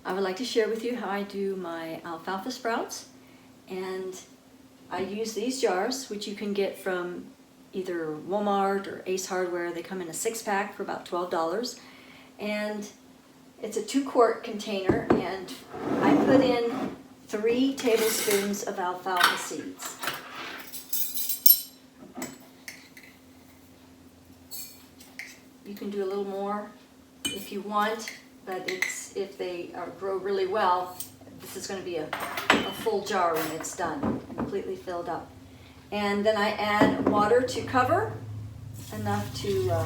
I would like to share with you how I do my alfalfa sprouts, and I use these jars, which you can get from either Walmart or Ace Hardware. They come in a 6-pack for about $12, and it's a 2-quart container, and I put in 3 tablespoons of alfalfa seeds. You can do a little more if you want, but if they grow really well, this is going to be a full jar when it's done, completely filled up. And then I add water to cover, enough to,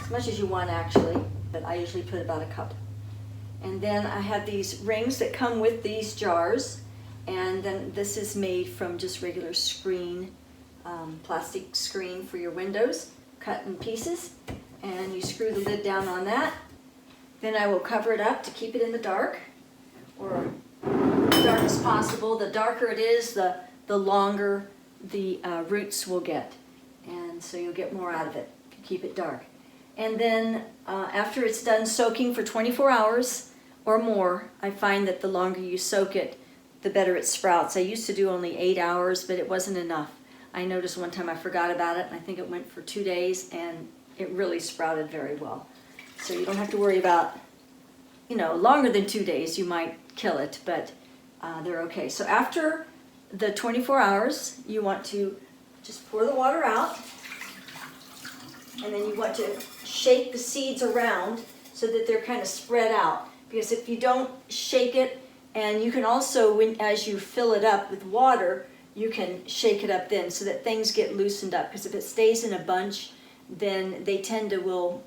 as much as you want actually, but I usually put about a cup. And then I have these rings that come with these jars, and then this is made from just regular screen, plastic screen for your windows, cut in pieces, and you screw the lid down on that. Then I will cover it up to keep it in the dark, or as dark as possible. The darker it is, the longer the roots will get, and so you'll get more out of it if you keep it dark. And then after it's done soaking for 24 hours or more, I find that the longer you soak it, the better it sprouts. I used to do only 8 hours, but it wasn't enough. I noticed one time I forgot about it, and I think it went for 2 days, and it really sprouted very well. So you don't have to worry about, longer than 2 days, you might kill it, but they're okay. So after the 24 hours, you want to just pour the water out, and then you want to shake the seeds around so that they're kind of spread out. Because if you don't shake it, and you can also, as you fill it up with water, you can shake it up then so that things get loosened up. Because if it stays in a bunch, then they tend to will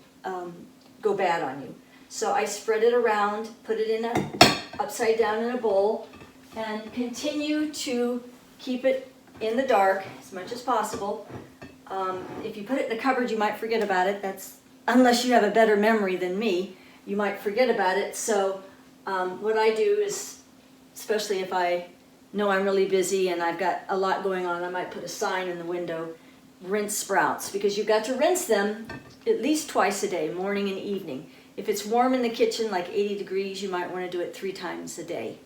go bad on you. So I spread it around, put it in upside down in a bowl, and continue to keep it in the dark as much as possible. If you put it in a cupboard, you might forget about it. Unless you have a better memory than me, you might forget about it. So what I do is, especially if I know I'm really busy and I've got a lot going on, I might put a sign in the window, rinse sprouts, because you've got to rinse them at least twice a day, morning and evening. If it's warm in the kitchen, like 80 degrees, you might want to do it 3 times a day.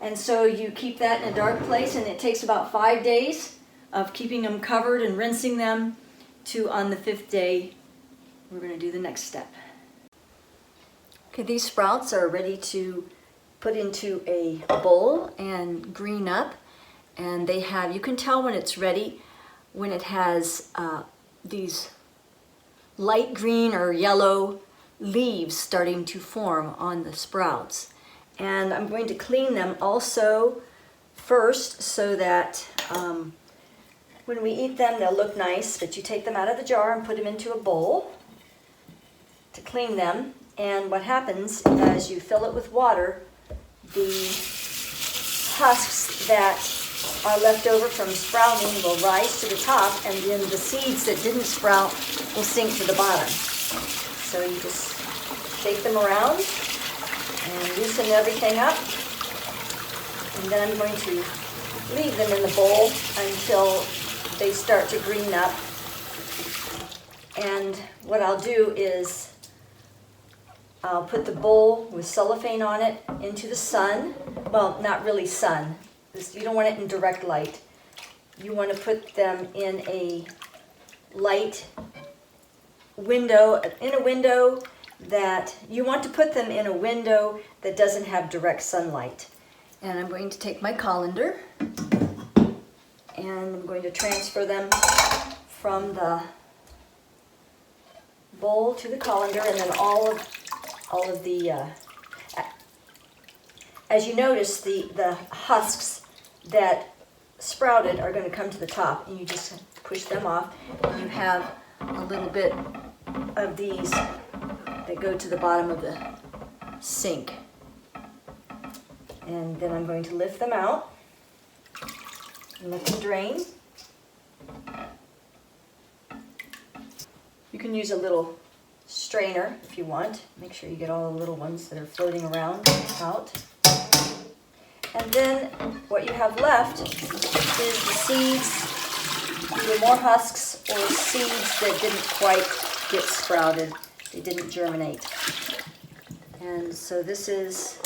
And so you keep that in a dark place, and it takes about 5 days of keeping them covered and rinsing them to, on the 5th day, we're going to do the next step. Okay, these sprouts are ready to put into a bowl and green up, and you can tell when it's ready when it has these light green or yellow leaves starting to form on the sprouts. And I'm going to clean them also first so that when we eat them they'll look nice, but you take them out of the jar and put them into a bowl to clean them. And what happens as you fill it with water, the husks that are left over from sprouting will rise to the top, and then the seeds that didn't sprout will sink to the bottom. So you just shake them around and loosen everything up, and then I'm going to leave them in the bowl until they start to green up. And what I'll do is I'll put the bowl with cellophane on it into the sun. Well, not really sun. You don't want it in direct light. You want to put them in a light window, that you want to put them in a window that doesn't have direct sunlight. And I'm going to take my colander and I'm going to transfer them from the bowl to the colander, and then all of the as you notice, the husks that sprouted are going to come to the top, and you just push them off, and you have a little bit of these that go to the bottom of the sink. And then I'm going to lift them out and let them drain. You can use a little strainer if you want. Make sure you get all the little ones that are floating around out. And then what you have left is the seeds, either more husks or seeds that didn't quite get sprouted. They didn't germinate. And so this is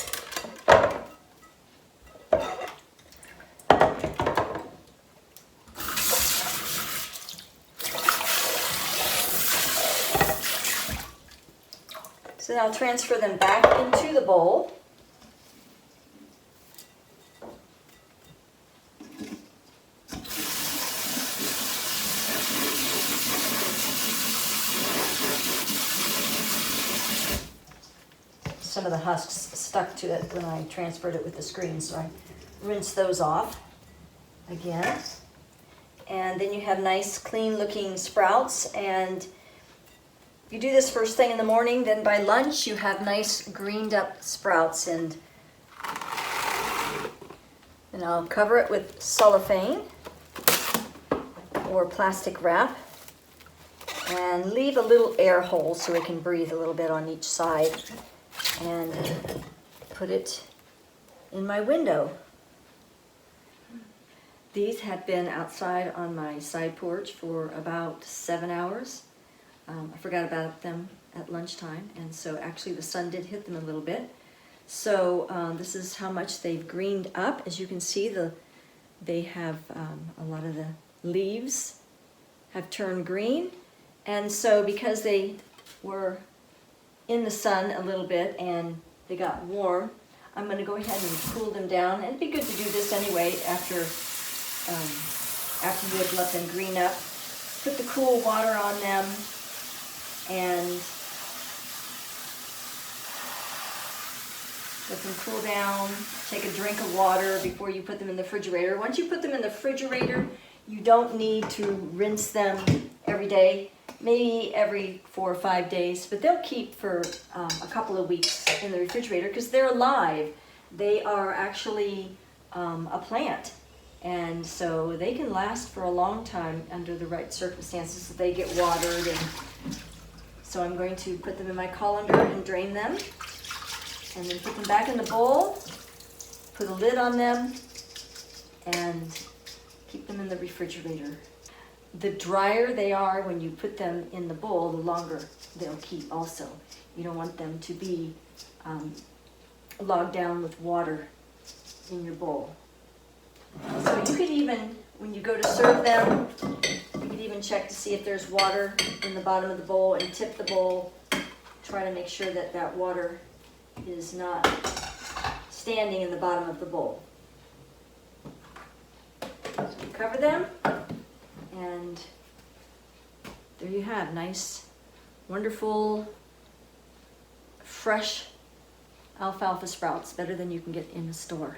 so now I'll transfer them back into the bowl. Some of the husks stuck to it when I transferred it with the screen, so I rinse those off again. And then you have nice, clean looking sprouts. And if you do this first thing in the morning, then by lunch you have nice greened up sprouts. And I'll cover it with cellophane or plastic wrap and leave a little air hole so it can breathe a little bit on each side. And put it in my window. These have been outside on my side porch for about 7 hours. I forgot about them at lunchtime, and so actually the sun did hit them a little bit. So this is how much they've greened up. As you can see, they have a lot of the leaves have turned green, and so because they were in the sun a little bit and they got warm, I'm going to go ahead and cool them down. And it'd be good to do this anyway after you have let them green up. Put the cool water on them and let them cool down. Take a drink of water before you put them in the refrigerator. Once you put them in the refrigerator, you don't need to rinse them every day. Maybe every 4 or 5 days, but they'll keep for a couple of weeks in the refrigerator because they're alive. They are actually a plant, and so they can last for a long time under the right circumstances. So they get watered, and so I'm going to put them in my colander and drain them, and then put them back in the bowl, put a lid on them, and keep them in the refrigerator. The drier they are when you put them in the bowl, the longer they'll keep also. You don't want them to be logged down with water in your bowl. So you could even, when you go to serve them, you could even check to see if there's water in the bottom of the bowl and tip the bowl. Try to make sure that that water is not standing in the bottom of the bowl. So you cover them. And there you have nice, wonderful, fresh alfalfa sprouts, better than you can get in the store.